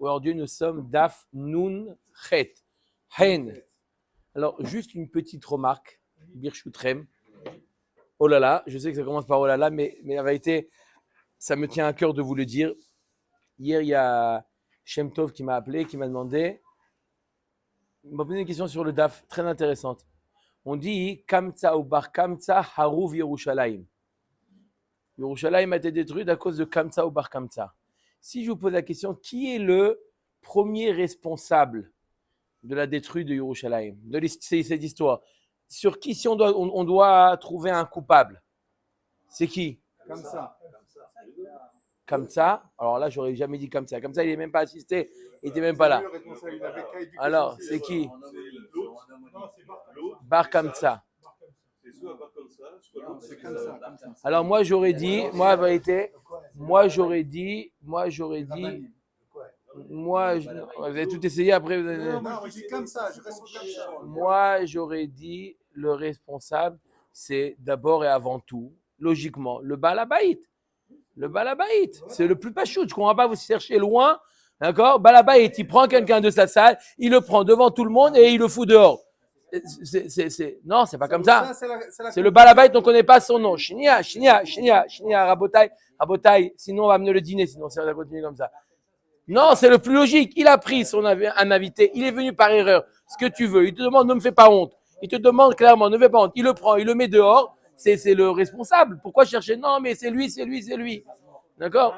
Aujourd'hui, nous sommes Daf Nun Chet. Hen. Alors, juste une petite remarque. Birchutrem. Oh là là, je sais que ça commence par oh là là, mais la vérité, ça me tient à cœur de vous le dire. Hier, il y a Shem Tov qui m'a appelé, qui m'a demandé, il m'a posé une question sur le Daf, très intéressante. On dit Kamtsa ou Bar Kamtsa Haruv Yerushalayim. Yerushalayim a été détruite à cause de Kamtsa ou Bar Kamtsa. Si je vous pose la question, qui est le premier responsable de la détruite de Yerushalayim, de cette histoire? Sur qui, si on doit trouver un coupable, c'est qui? Kamtsa. Alors là, j'aurais jamais dit Kamtsa. Kamtsa, il n'est même pas assisté, il n'était même pas là. Alors, c'est qui? Bar Kamtsa. Alors moi j'aurais dit, moi vous avez tout essayé après. Moi j'aurais dit le responsable, c'est d'abord et avant tout, logiquement, le Balabait. Le Balabait, c'est le plus pachout. Je ne comprends pas, vous cherchez loin, d'accord? Balabait, il prend quelqu'un de sa salle, il le prend devant tout le monde et il le fout dehors. Non, c'est pas comme ça. C'est le Balabait, on ne connaît pas son nom. Shinia, Rabotai, sinon on va amener le dîner, sinon ça va continuer comme ça. Non, c'est le plus logique. Il a pris un invité, il est venu par erreur. Ce que tu veux, il te demande, ne me fais pas honte. Il te demande clairement, ne me fais pas honte. Il le prend, il le met dehors, c'est le responsable. Pourquoi chercher? Non, mais c'est lui. D'accord?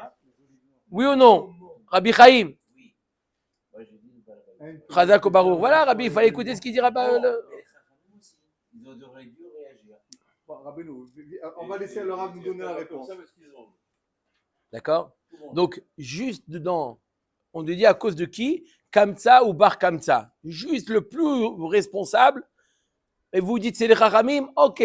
Oui ou non? Rabbi Chaim. Chazak Baruch. Voilà, Rabbi, il fallait écouter ce qu'il dit Rabbi. Ils auraient dû réagir. On va laisser le Rav nous donner la réponse. D'accord? Donc, juste dedans, on te dit à cause de qui? Kamtsa ou Bar Kamtsa. Juste le plus responsable. Et vous dites c'est les Chachamim, ok.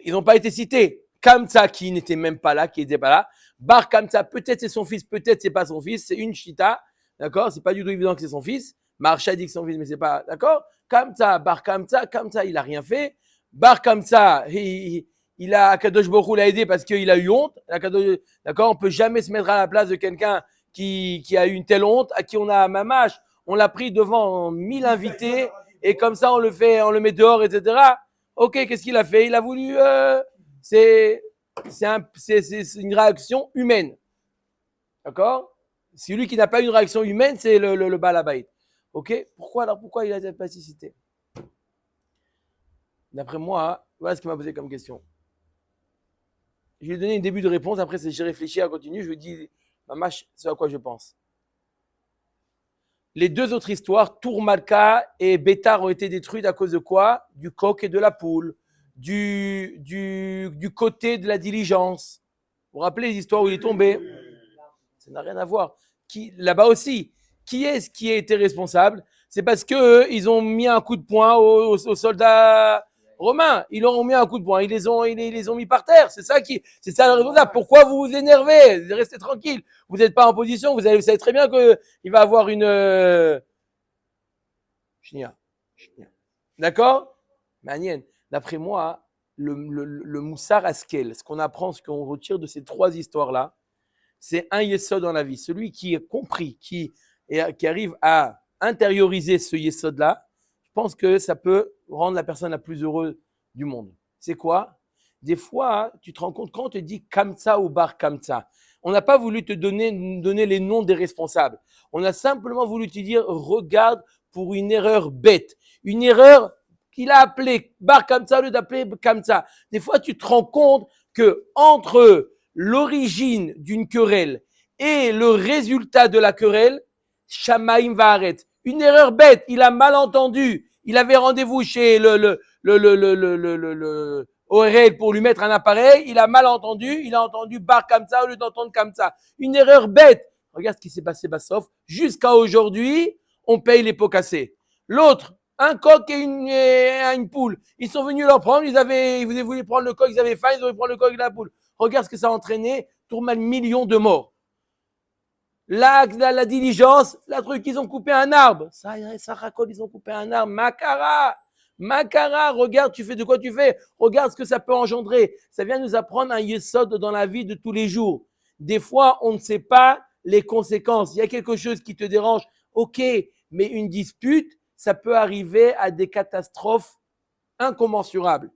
Ils n'ont pas été cités. Kamtsa qui n'était même pas là, qui n'était pas là. Bar Kamtsa, peut-être c'est son fils, peut-être c'est pas son fils. C'est une chita. D'accord? C'est pas du tout évident que c'est son fils. Marsha dit que c'est son fils, mais c'est pas. D'accord? Kamtsa, Bar Kamtsa, il a rien fait. Bar Kamtsa, il a Akadosh Baruch Hu l'a aidé parce qu'il a eu honte. D'accord? On peut jamais se mettre à la place de quelqu'un qui a eu une telle honte, à qui on a mamache. On l'a pris devant 1000 invités et comme ça on le met dehors, etc. Ok, qu'est-ce qu'il a fait? Il a voulu. C'est une réaction humaine. D'accord? Celui qui n'a pas une réaction humaine, c'est le Balabait. Ok? Pourquoi il a pas cité? D'après moi, voilà ce qu'il m'a posé comme question. Je lui ai donné un début de réponse, après j'ai réfléchi à continuer, je lui ai dit, mamache, c'est à quoi je pense. Les deux autres histoires, Tour Malka et Bétar ont été détruites à cause de quoi? Du coq et de la poule, du côté de la diligence. Vous vous rappelez les histoires où il est tombé? Ça n'a rien à voir. Là-bas aussi, qui est-ce qui a été responsable? C'est parce qu'eux, ils ont mis un coup de poing aux soldats romains. Ils leur ont mis un coup de poing, ils les ont mis par terre. C'est ça le responsable. Pourquoi vous vous énervez? Restez tranquille. Vous n'êtes pas en position. Vous savez très bien qu'il va avoir une Chnia. D'accord? Manienne. D'après moi, le Moussar Askel, ce qu'on apprend, ce qu'on retire de ces trois histoires-là, c'est un yesod dans la vie. Celui qui est compris, qui arrive à intérioriser ce yesod-là, je pense que ça peut rendre la personne la plus heureuse du monde. C'est quoi? Des fois, tu te rends compte quand on te dit Kamtsa ou Bar Kamtsa, on n'a pas voulu te donner les noms des responsables. On a simplement voulu te dire, regarde pour une erreur bête. Une erreur qu'il a appelée Bar Kamtsa au lieu d'appeler Kamtsa. Des fois, tu te rends compte que entre l'origine d'une querelle et le résultat de la querelle, Shamaim va arrêter. Une erreur bête, il a mal entendu. Il avait rendez-vous chez le ORL pour lui mettre un appareil. Il a mal entendu. Il a entendu Bar Kamtsa au lieu d'entendre Kamtsa. Une erreur bête. Regarde ce qui s'est passé, Bassof. Jusqu'à aujourd'hui, on paye les pots cassés. L'autre, un coq et une poule. Ils sont venus leur prendre. Ils voulaient prendre le coq. Ils avaient faim. Ils voulaient prendre le coq et la poule. Regarde ce que ça a entraîné. Tourmal millions de morts. La diligence, la truc, ils ont coupé un arbre. Ça racole, ils ont coupé un arbre. Makara, regarde, tu fais de quoi tu fais. Regarde ce que ça peut engendrer. Ça vient nous apprendre un yesod dans la vie de tous les jours. Des fois, on ne sait pas les conséquences. Il y a quelque chose qui te dérange, ok, mais une dispute, ça peut arriver à des catastrophes incommensurables.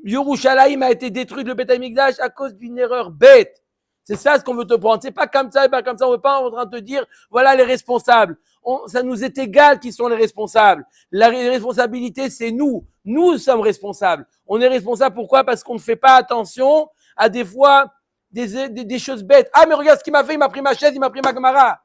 Yerushalayim a été détruit, le Beth Amikdash, à cause d'une erreur bête. C'est ça ce qu'on veut te prendre. C'est pas comme ça et pas comme ça. On veut pas en train de te dire, voilà les responsables. Ça nous est égal qui sont les responsables. La responsabilité, c'est nous. Nous sommes responsables. On est responsables pourquoi? Parce qu'on ne fait pas attention à des fois des choses bêtes. Ah, mais regarde ce qu'il m'a fait. Il m'a pris ma chaise, il m'a pris ma gamara.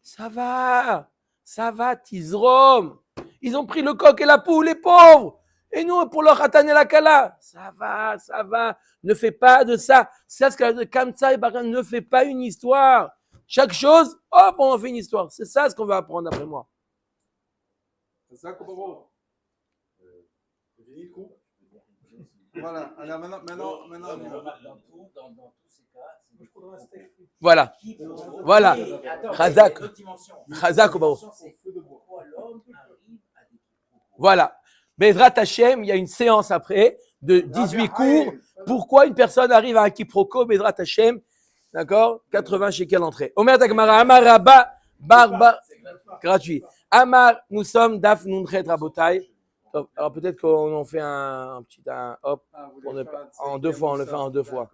Ça va, Tizrom. Ils ont pris le coq et la poule, les pauvres. Et nous, pour leur khatan et la kala, ça va. Ne fais pas de ça. C'est ce que Kamsa et Baran ne fait pas une histoire. Chaque chose, hop, on fait une histoire. C'est ça ce qu'on va apprendre après moi. C'est ça qu'on va voir. Voilà. Alors maintenant. Dans tous ces cas, Voilà. Voilà. Chazak. Chazak au barreau. Pourquoi l'homme arrive à des trucs. Voilà. Bezrat Hashem, il y a une séance après de 18 cours. Pourquoi une personne arrive à un quiproquo, Bezrat Hashem, d'accord? 80 shekels l'entrée. Omer Takmara, Amar Rabba, Barba, gratuit. Amar, nous sommes Daf Nunchet Rabotai. Alors peut-être qu'on en fait un petit hop, en deux fois, on le fait en deux fois.